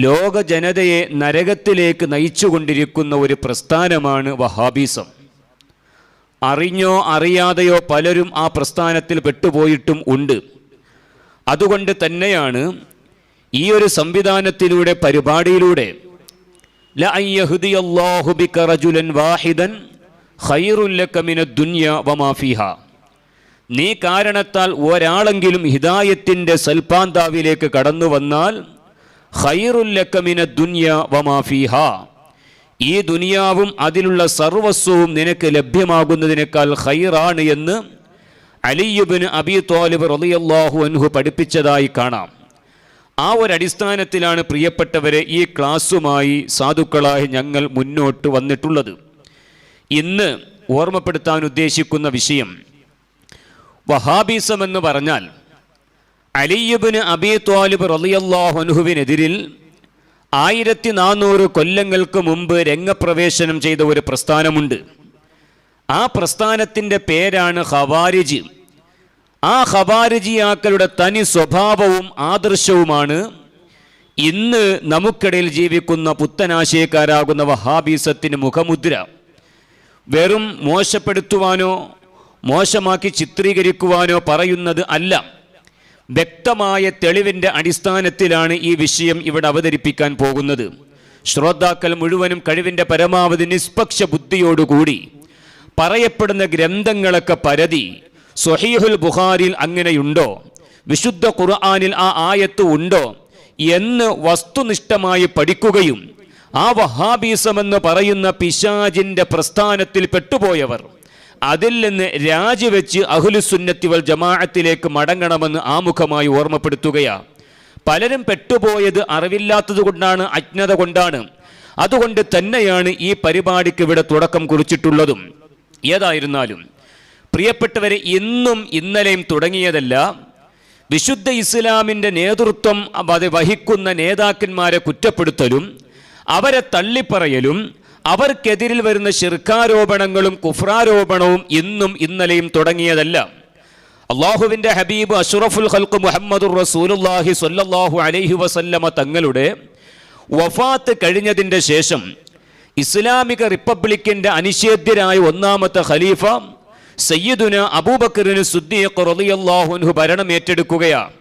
ലോക ജനതയെ നരകത്തിലേക്ക് നയിച്ചുകൊണ്ടിരിക്കുന്ന ഒരു പ്രസ്ഥാനമാണ് വഹാബിസം. അറിഞ്ഞോ അറിയാതെയോ പലരും ആ പ്രസ്ഥാനത്തിൽ പെട്ടുപോയിട്ടും ഉണ്ട്. അതുകൊണ്ട് തന്നെയാണ് ഈ ഒരു സംവിധാനത്തിലൂടെ, പരിപാടിയിലൂടെ ലഅൻ യഹ്ദിയല്ലാഹു ബിക റജുലൻ വാഹിദൻ ഖൈറുൻ ലക മിനദ് ദുനിയ വമാ ഫീഹാ, നീ കാരണത്താൽ ഒരാളെങ്കിലും ഹിദായത്തിൻ്റെ സൽപാന്താവിലേക്ക് കടന്നു വന്നാൽ ഖൈറുൻ ലക മിനദ് ദുനിയ വമാ ഫീഹാ, ഈ ദുനിയാവും അതിലുള്ള സർവസ്വവും നിനക്ക് ലഭ്യമാകുന്നതിനേക്കാൾ ഖൈറാണ് എന്ന് അലി ഇബ്നു അബീ ത്വാലിബ് റളിയല്ലാഹു അൻഹു പഠിപ്പിച്ചതായി കാണാം. ആ ഒരടിസ്ഥാനത്തിലാണ് പ്രിയപ്പെട്ടവരെ ഈ ക്ലാസ്സുമായി സാധുക്കളായി ഞങ്ങൾ മുന്നോട്ട് വന്നിട്ടുള്ളത്. ഇന്ന് ഓർമ്മപ്പെടുത്താൻ ഉദ്ദേശിക്കുന്ന വിഷയം, വഹാബിസം എന്ന് പറഞ്ഞാൽ അലി ഇബ്നു അബീ ത്വാലിബ് റളിയല്ലാഹു അൻഹുവിനെതിരിൽ 1400 കൊല്ലങ്ങൾക്ക് മുമ്പ് രംഗപ്രവേശനം ചെയ്ത ഒരു പ്രസ്ഥാനമുണ്ട്. ആ പ്രസ്ഥാനത്തിൻ്റെ പേരാണ് ഖവാരിജ്. ആ ഖവാരിജിയാക്കളുടെ തനി സ്വഭാവവും ആദർശവുമാണ് ഇന്ന് നമുക്കിടയിൽ ജീവിക്കുന്ന പുത്തനാശയക്കാരാകുന്ന വഹാബിസത്തിന് മുഖമുദ്ര. വെറും മോശപ്പെടുത്തുവാനോ മോശമാക്കി ചിത്രീകരിക്കുവാനോ പറയുന്നത് അല്ല, വ്യക്തമായ തെളിവിൻ്റെ അടിസ്ഥാനത്തിലാണ് ഈ വിഷയം ഇവിടെ അവതരിപ്പിക്കാൻ പോകുന്നത്. ശ്രോതാക്കൾ മുഴുവനും കഴിവിൻ്റെ പരമാവധി നിഷ്പക്ഷ ബുദ്ധിയോടുകൂടി പറയപ്പെടുന്ന ഗ്രന്ഥങ്ങളൊക്കെ പരതി സ്വഹീഹുൽ ബുഖാരിയിൽ അങ്ങനെയുണ്ടോ, വിശുദ്ധ ഖുർആനിൽ ആ ആയത്ത് ഉണ്ടോ എന്ന് വസ്തുനിഷ്ഠമായി പഠിക്കുകയും ആ വഹാബിസം എന്ന് പറയുന്ന പിശാചിൻ്റെ പ്രസ്ഥാനത്തിൽ പെട്ടുപോയവർ അതിൽ നിന്ന് രാജിവെച്ച് അഹ്ലുസുന്നത്തി വൽ ജമാഅത്തിലേക്ക് മടങ്ങണമെന്ന് ആമുഖമായി ഓർമ്മപ്പെടുത്തുകയാണ്. പലരും പെട്ടുപോയത് അറിവില്ലാത്തത് കൊണ്ടാണ്, അജ്ഞത കൊണ്ടാണ്. അതുകൊണ്ട് തന്നെയാണ് ഈ പരിപാടിക്ക് ഇവിടെ തുടക്കം കുറിച്ചിട്ടുള്ളതും. ഏതായിരുന്നാലും പ്രിയപ്പെട്ടവരെ, ഇന്നും ഇന്നലെയും തുടങ്ങിയതല്ല. വിശുദ്ധ ഇസ്ലാമിൻ്റെ നേതൃത്വം വഹിക്കുന്ന നേതാക്കന്മാരെ കുറ്റപ്പെടുത്തലും അവരെ തള്ളിപ്പറയലും അവർക്കെതിരിൽ വരുന്ന ശിർക്കാരോപണങ്ങളും കുഫ്രാരോപണവും ഇന്നും ഇന്നലെയും തുടങ്ങിയതല്ല. അള്ളാഹുവിൻ്റെ ഹബീബ് അഷ്റഫുൽ ഖൽഖ് മുഹമ്മദുർ റസൂലുള്ളാഹി സ്വല്ലല്ലാഹു അലൈഹി വസല്ലമ തങ്ങളുടെ വഫാത്ത് കഴിഞ്ഞതിൻ്റെ ശേഷം ഇസ്ലാമിക റിപ്പബ്ലിക്കിൻ്റെ അനിഷേധ്യരായ ഒന്നാമത്തെ ഖലീഫ സയ്യിദുന അബൂബക്കറിന് സിദ്ദീഖ് റളിയല്ലാഹു അൻഹു ഭരണം ഏറ്റെടുക്കുകയാണ്.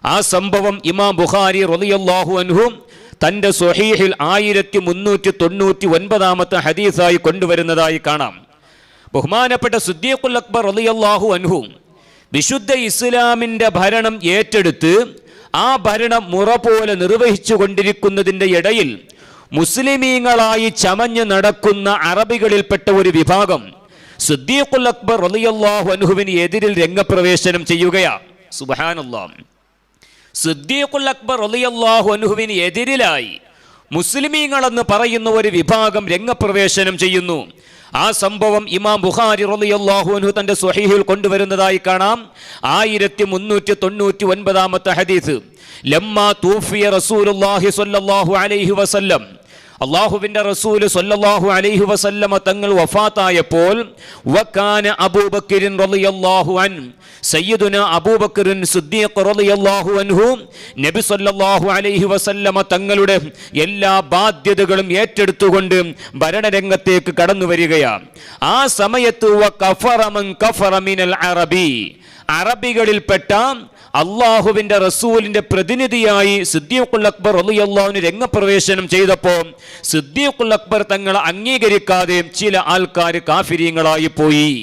ആ സംഭവം ഇമാം ബുഖാരി റളിയല്ലാഹു അൻഹു തൻ്റെ സ്വഹീഹിൽ 1399 ഹദീസായി കൊണ്ടുവരുന്നതായി കാണാം. ബഹുമാനപ്പെട്ട സിദ്ദീഖുൽ അക്ബർ റളിയല്ലാഹു അൻഹു വിശുദ്ധ ഇസ്ലാമിൻ്റെ ഭരണം ഏറ്റെടുത്ത് ആ ഭരണം മുറ പോലെ നിർവഹിച്ചു കൊണ്ടിരിക്കുന്നതിൻ്റെ ഇടയിൽ മുസ്ലിമീങ്ങളായി ചമഞ്ഞ് നടക്കുന്ന അറബികളിൽപ്പെട്ട ഒരു വിഭാഗം സിദ്ദീഖുൽ അക്ബർ റളിയല്ലാഹു അൻഹുവിന് എതിരിൽ രംഗപ്രവേശനം ചെയ്യുകയാണ്. സുബ്ഹാനല്ലാഹ്. സിദ്ദീഖുൽ അക്ബർ റളിയല്ലാഹു അൻഹുവിന് എതിരിലായി മുസ്ലിമീങ്ങളെന്ന് പറയുന്ന ഒരു വിഭാഗം രംഗപ്രവേശനം ചെയ്യുന്നു. ആ സംഭവം ഇമാം ബുഖാരി റളിയല്ലാഹു അൻഹു തൻ്റെ സ്വഹീഹിൽ കൊണ്ടുവരുന്നതായി കാണാം. 1399 ഹദീസ്. ലമ്മാ തൂഫിയ റസൂലുള്ളാഹി സ്വല്ലല്ലാഹു അലൈഹി വസല്ലം, അള്ളാഹുവിൻ്റെ റസൂൽ സ്വല്ലല്ലാഹു അലൈഹി വസല്ലമ തങ്ങൾ വഫാത്തായപ്പോൾ വകാന അബൂബക്കർ റളിയല്ലാഹു അൻഹു, സയ്യിദുന അബൂബക്കർ സിദ്ദീഖ് റളിയല്ലാഹു അൻഹു നബി സ്വല്ലല്ലാഹു അലൈഹി വസല്ലമ തങ്ങളുടെ എല്ലാ ബാധ്യതകളും ഏറ്റെടുത്തുകൊണ്ട് ഭരണരംഗത്തേക്ക് കടന്നു വരികയാണ്. ആ സമയത്ത് വകഫറ മൻ കഫറ മിനൽ അറബി, അറബികളിൽപ്പെട്ട അള്ളാഹുവിൻ്റെ റസൂലിൻ്റെ പ്രതിനിധിയായി സിദ്ദീഖുൽ അക്ബർ റളിയല്ലാഹു അൻഹു രംഗപ്രവേശനം ചെയ്തപ്പോൾ സിദ്ദീഖുൽ അക്ബർ തങ്ങളെ അംഗീകരിക്കാതെ ചില ആൾക്കാർ കാഫിരീങ്ങളായി പോയി.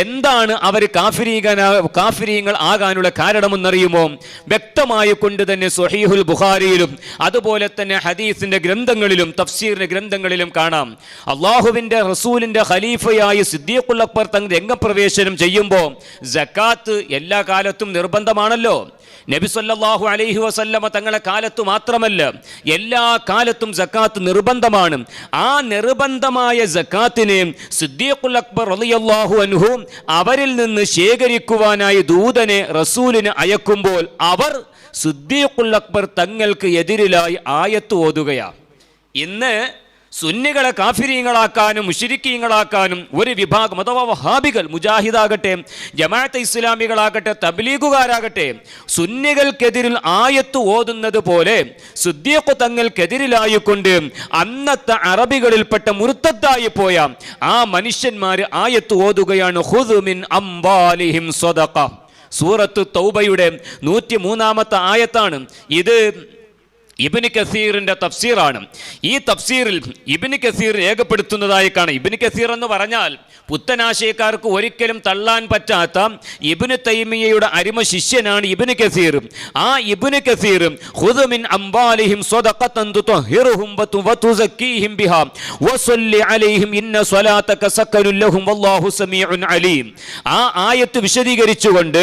എന്താണ് അവർ കാഫിരീങ്ങൾ ആകാനുള്ള കാരണമെന്നറിയുമോ? വ്യക്തമായി കൊണ്ട് തന്നെ സ്വഹീഹുൽ ബുഖാരിയിലും അതുപോലെ തന്നെ ഹദീസിന്റെ ഗ്രന്ഥങ്ങളിലും തഫ്സീറിന്റെ ഗ്രന്ഥങ്ങളിലും കാണാം. അള്ളാഹുവിൻ്റെ റസൂലിൻ്റെ ഖലീഫയായി സിദ്ദീഖുൽ അക്ബർ തങ്ങൾ രംഗപ്രവേശനം ചെയ്യുമ്പോൾ സകാത്ത് എല്ലാ കാലത്തും നിർബന്ധമാണല്ലോ. നബി സല്ലല്ലാഹു അലൈഹി വസല്ലമ തങ്ങളെ കാലത്ത് മാത്രമല്ല, എല്ലാ കാലത്തും സക്കാത്ത് നിർബന്ധമാണ്. ആ നിർബന്ധമായ സക്കാത്തിനെ സിദ്ദീഖുൽ അക്ബർ റളിയല്ലാഹു അൻഹു അവരിൽ നിന്ന് ശേഖരിക്കുവാനായി ദൂതനെ റസൂലിന് അയക്കുമ്പോൾ അവർ സിദ്ദീഖുൽ അക്ബർ തങ്ങൾക്ക് എതിരിലായി ആയത്ത് ഓതുകയാണ്. ഇന്ന് സുന്നികളെ കാഫിരീങ്ങളാക്കാനും മുശ്രിക്കീങ്ങളാക്കാനും ഒരു വിഭാഗം അഥവാ വഹാബികൾ, മുജാഹിദാകട്ടെ, ജമാഅത്തെ ഇസ്ലാമികളാകട്ടെ, തബ്ലീഗുകാരാകട്ടെ, സുന്നികൾക്കെതിരിൽ ആയത്ത് ഓതുന്നത് പോലെ സിദ്ദീഖ് തങ്ങൾക്കെതിരിലായിക്കൊണ്ട് അന്നത്തെ അറബികളിൽപ്പെട്ട മുർത്തദ്ദായി പോയ ആ മനുഷ്യന്മാര് ആയത്ത് ഓതുകയാണ്. ഖുദ് മിൻ അംവാലിഹിം സ്വദഖ. സൂറത്ത് തൗബയുടെ 103-ാമത്തെ ആയത്താണ് ഇത്. ഇബ്നു കസീറിന്റെ തഫ്സീറാണ്. ഈ തഫ്സീറിൽ ഇബ്നു കസീർ രേഖപ്പെടുത്തുന്നതായി കാണാം. ഇബ്നു കസീർ എന്ന് പറഞ്ഞാൽ പുത്തനാശയക്കാർക്ക് ഒരിക്കലും തള്ളാൻ പറ്റാത്ത ഇബ്നു തൈമിയ്യയുടെ അരിമ ശിഷ്യനാണ് ഇബ്നു കസീർ. ആ ഇബ്നു കസീർ ഖുദ് മിൻ അംവാലിഹിം സ്വദഖതൻ തുത്ഹിറുഹും വതുസക്കീഹിം ബിഹാ വസല്ലി അലൈഹിം ഇന്ന സ്വലാതക സക്കനുൽ ലഹും വല്ലാഹു സമീഉൻ അലീം. ആ ആയത്ത് വിശദീകരിച്ചുകൊണ്ട്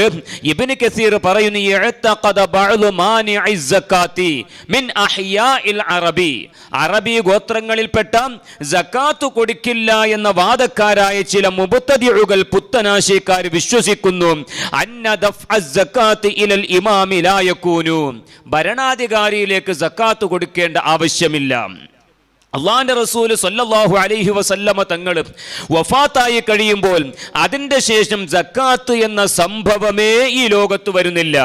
ഇബ്നു കസീർ പറയുന്നു, യഅതഖദ ബഅദു മാനിഇ സക്കാത്തി അറബി ഗോത്രങ്ങളിൽപ്പെട്ട സക്കാത്ത് കൊടുക്കില്ല എന്ന വാദക്കാരായ ചില മുബ്തദിഉകൾ, പുത്തനാശയക്കാർ വിശ്വസിക്കുന്നു. ഭരണാധികാരിയിലേക്ക് സക്കാത്ത് കൊടുക്കേണ്ട ആവശ്യമില്ല. അള്ളാന്റെ റസൂൽ സല്ലല്ലാഹു അലൈഹി വസല്ലമ തങ്ങൾ വഫാത്തായി കഴിയുമ്പോൾ അതിൻ്റെ ശേഷം സക്കാത്ത് എന്ന സംഭവമേ ഈ ലോകത്ത് വരുന്നില്ല.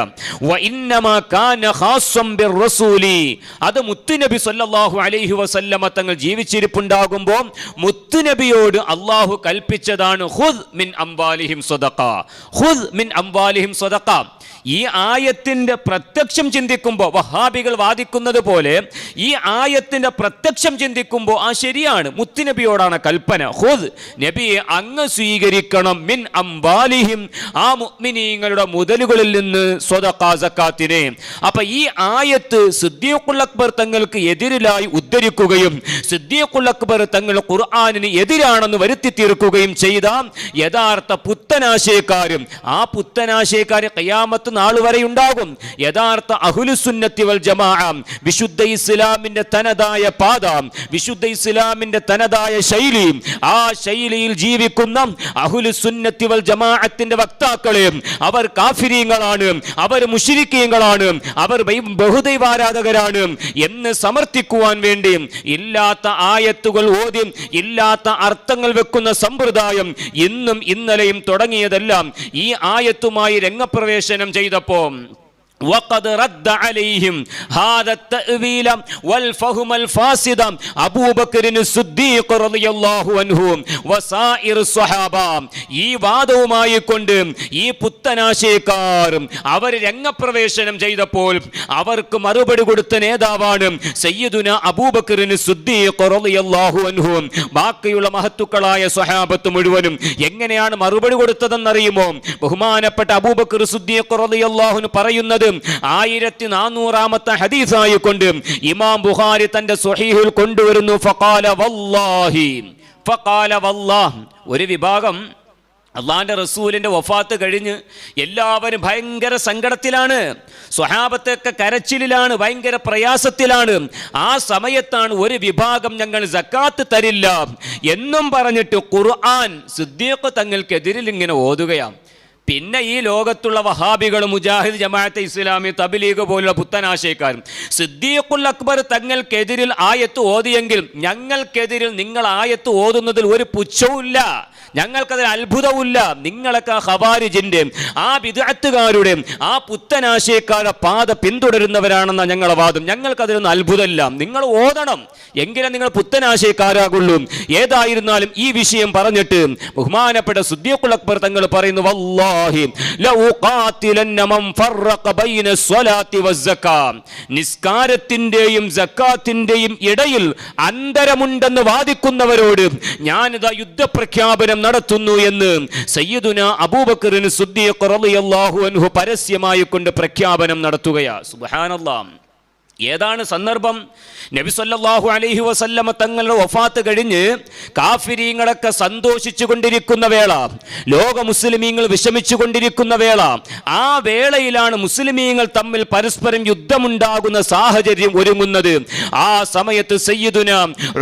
വഇന്നമാ കാന ഖാസ്സം ബിർറസൂലി. അത് മുത്തുനബി സല്ലല്ലാഹു അലൈഹി വസല്ലമ തങ്ങൾ ജീവിച്ചിരിപ്പുണ്ടാകുമ്പോൾ മുത്തുനബിയോട് അള്ളാഹു കൽപ്പിച്ചതാണ് ഖുദ് മിൻ അംവാലിഹിം സ്വദഖ. ഖുദ് മിൻ അംവാലിഹിം സ്വദഖ. ഈ ആയത്തിന്റെ പ്രത്യക്ഷം ചിന്തിക്കുമ്പോൾ വഹാബികൾ വാദിക്കുന്നത് പോലെ ഈ ആയത്തിന്റെ പ്രത്യക്ഷം ചിന്തിക്കുമ്പോൾ ശരിയാണ്, മുത്തുനബിയോടാണ് കൽപ്പന. ഖുദ്, നബിയെ അങ്ങ് സ്വീകരിക്കണം, മിൻ അംവാലിഹിം, ആ മുഅ്മിനീങ്ങളുടെ മുതലുകളിൽ നിന്ന് സ്വദഖ, സക്കാത്തിനെ. അപ്പൊ ഈ ആയത്ത് സിദ്ദീഖുൽ അക്ബർ തങ്ങൾക്ക് എതിരിലായി ഉദ്ധരിക്കുകയും സിദ്ദീഖുൽ അക്ബർ തങ്ങൾ ഖുർആനിന് എതിരാണെന്ന് വരുത്തി തീർക്കുകയും ചെയ്ത യഥാർത്ഥ പുത്തനാശയക്കാരും ആ പുത്തനാശയക്കാരെ ഖിയാമത്ത് നാൾ വരെ ഉണ്ടാകും. യഥാർത്ഥ അഹ്ലുസുന്നത്തി വൽ ജമാഅ, വിശുദ്ധ ഇസ്ലാമിന്റെ തനതായ പാത, വിശുദ്ധ ഇസ്ലാമിന്റെ തനതായ ശൈലി, ആ ശൈലിയിൽ ജീവിക്കുന്ന അഹ്ലുസുന്നത്തി വൽ ജമാഅത്തിന്റെ വക്താക്കളെ അവർ കാഫിരീങ്ങളാണ്, അവർ മുശ്രിക്കീങ്ങളാണ്, അവർ ബഹുദൈവാരാധകരാണ് എന്ന് സമർത്ഥിക്കുവാൻ വേണ്ടി ഇല്ലാത്ത ആയത്തുകൾ ഓതി ഇല്ലാത്ത അർത്ഥങ്ങൾ വെക്കുന്ന സമ്പ്രദായം ഇന്നും ഇന്നലെയും തുടങ്ങിയതെല്ലാം ഈ ആയത്തുമായി രംഗപ്രവേശനം ചെയ്തപ്പോ وقد رد عليهم هذا التأويل والفهم الفاسد أبو بكر الصديق رضي الله عنه وسائر الصحابة. ഈ വാദവുമായി കൊണ്ട് ഈ പുത്തനാശയക്കാർ അവർ രംഗപ്രവേശനം ചെയ്തപ്പോൾ അവർക്ക് മറുപടി കൊടുത്ത നേതാവാണ് സയ്യിദുന അബൂബക്കർ സിദ്ദീഖ് റളിയല്ലാഹു അൻഹു. ബാക്കിയുള്ള മഹത്തുക്കളായ സ്വഹാബത്ത് മുഴുവനും എങ്ങനെയാണ് മറുപടി കൊടുത്തതെന്നറിയുമോ? ബഹുമാനപ്പെട്ട അബൂബക്കർ സിദ്ദീഖ് റളിയല്ലാഹു അൻഹു പറയുന്നത് 1400-ാമത്തെ ഹദീസായി കൊണ്ട് ഇമാം ബുഖാരി തന്റെ സ്വഹീഹിൽ കൊണ്ടുവരുന്നു. ഫഖാല വല്ലാഹ്. ഒരു വിഭാഗം അള്ളാന്റെ റസൂലിന്റെ വഫാത്ത് കഴിഞ്ഞ് എല്ലാവരും ഭയങ്കര സങ്കടത്തിലാണ്, സ്വഹാബത്തൊക്കെ കരച്ചിലാണ്, ഭയങ്കര പ്രയാസത്തിലാണ്. ആ സമയത്താണ് ഒരു വിഭാഗം ഞങ്ങൾ സക്കാത്ത് തരില്ല എന്നും പറഞ്ഞിട്ട് ഖുർആൻ സിദ്ദീഖ് തങ്ങൾക്കെതിരിൽ ഇങ്ങനെ ഓതുകയാണ്. പിന്നെ ഈ ലോകത്തുള്ള വഹാബികൾ, മുജാഹിദ്, ജമാഅത്തെ ഇസ്ലാമി, തബ്ലീഗ് പോലുള്ള പുത്തനാശയക്കാരും സിദ്ദീഖുൽ അക്ബർ തങ്ങൾക്കെതിരിൽ ആയത്ത് ഓതിയെങ്കിൽ ഞങ്ങൾക്കെതിരിൽ നിങ്ങൾ ആയത്ത് ഓതുന്നതിൽ ഒരു പുച്ഛവുമില്ല, ഞങ്ങൾക്കതിൽ അത്ഭുതവുമില്ല. നിങ്ങളൊക്കെ ഖവാരിജിന്റെ ആ ബിദ്അത്തുകാരുടെ ആ പുത്തനാശയക്കാരുടെ പാത പിന്തുടരുന്നവരാണെന്ന ഞങ്ങളുടെ വാദം. ഞങ്ങൾക്കതിലൊന്നും അത്ഭുതമില്ല. നിങ്ങൾ ഓതണം, എങ്കിലും നിങ്ങൾ പുത്തനാശയക്കാരാകുള്ളൂ. ഏതായിരുന്നാലും ഈ വിഷയം പറഞ്ഞിട്ട് ബഹുമാനപ്പെട്ട സിദ്ദീഖുൽ അക്ബർ തങ്ങൾ പറയുന്നു, വല്ലാഹി ലഉഖാതിലന്ന മൻ ഫറഖ ബൈന സ്വലാത്തി വസ്സക്കാ. നിസ്കാരത്തിന്റെയും സക്കാത്തിന്റെയും ഇടയിൽ അന്തരമുണ്ടെന്ന് വാദിക്കുന്നവരോട് ഞാനിതാ യുദ്ധപ്രഖ്യാപനം നടത്തുന്നു എന്ന് സയ്യിദുന അബൂബക്കർ സിദ്ദീഖ് റളിയല്ലാഹു അൻഹു പരസ്യമായി കൊണ്ട് പ്രഖ്യാപനം നടത്തുകയാ. സുബ്ഹാനല്ലാഹ്. ഏതാണ് സന്ദർഭം? നബി സല്ലല്ലാഹു അലൈഹി വസല്ലമ തങ്ങളുടെ വഫാത്ത് കഴിഞ്ഞ് കാഫിരീങ്ങളൊക്കെ സന്തോഷിച്ചു കൊണ്ടിരിക്കുന്ന വേള, ലോക മുസ്ലിമീങ്ങൾ വിഷമിച്ചു കൊണ്ടിരിക്കുന്ന വേള, ആ വേളയിലാണ് മുസ്ലിമീങ്ങൾ തമ്മിൽ പരസ്പരം യുദ്ധമുണ്ടാകുന്ന സാഹചര്യം ഒരുങ്ങുന്നത്. ആ സമയത്ത് സയ്യിദുന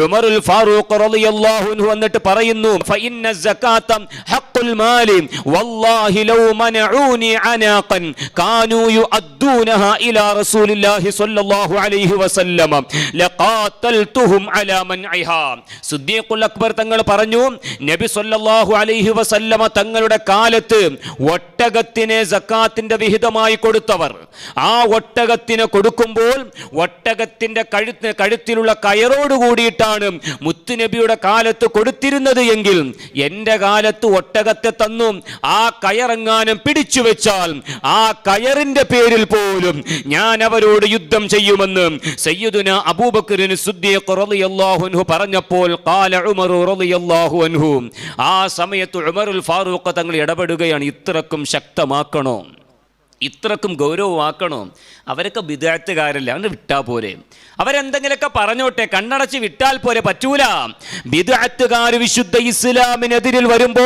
ഉമറുൽ ഫാറൂഖ് റളിയല്ലാഹു അൻഹു വന്നിട്ട് പറയുന്നു, ഫഇന്ന സകാത ഹഖുൽ മാലി വല്ലാഹി ലൗ മനഊനി അനാഖൻ കാനൂ യുഅദ്ദൂനഹാ ഇലാ റസൂലില്ലാഹി സ്വല്ലല്ലാഹു സ്വല്ലല്ലാഹു അലൈഹി വസല്ലം ലഖാതൽതുഹും അലാ മൻഇഹാ. സിദ്ദീഖുൽ അക്ബർ തങ്ങൾ പറഞ്ഞു, നബി സ്വല്ലല്ലാഹു അലൈഹി വസല്ലം തങ്ങളുടെ കാലത്ത് ഒട്ടകത്തിനെ സക്കാത്തിന്റെ വിഹിതമായി കൊടുത്തവർ, ആ ഒട്ടകത്തിന് കൊടുക്കുമ്പോൾ ഒട്ടകത്തിന്റെ കഴുത്തിലുള്ള കയറോട് കൂടിയിട്ടാണ് മുത്തുനബിയുടെ കാലത്ത് കൊടുത്തിരുന്നത് എങ്കിൽ എന്റെ കാലത്ത് ഒട്ടകത്തെ തന്നു ആ കയറെങ്ങാനും പിടിച്ചു വെച്ചാൽ ആ കയറിന്റെ പേരിൽ പോലും ഞാൻ അവരോട് യുദ്ധം ചെയ്യുമെന്ന് സയ്യിദുനാ അബൂബക്കർ സിദ്ദീഖ് റളിയല്ലാഹു അൻഹു പറഞ്ഞപ്പോൾ ഖാല ഉമർ റളിയല്ലാഹു അൻഹു, ആ സമയത്ത് ഉമറുൽ ഫാറൂഖ് തങ്ങൾ ഇടപെടുകയാണ്. ഇത്രക്കും ശക്തമാക്കണോ, ഇത്രക്കും ഗൗരവമാക്കണോ? അവരൊക്കെ ബിദ്അത്തുകാരല്ല, അങ്ങനെ വിട്ടാ പോരെ, അവരെന്തെങ്കിലുമൊക്കെ പറഞ്ഞോട്ടെ, കണ്ണടച്ച് വിട്ടാൽ പോരെ. പറ്റൂല. ബിദ്അത്തുകാർ വിശുദ്ധ ഇസ്ലാമിനെതിരിൽ വരുമ്പോ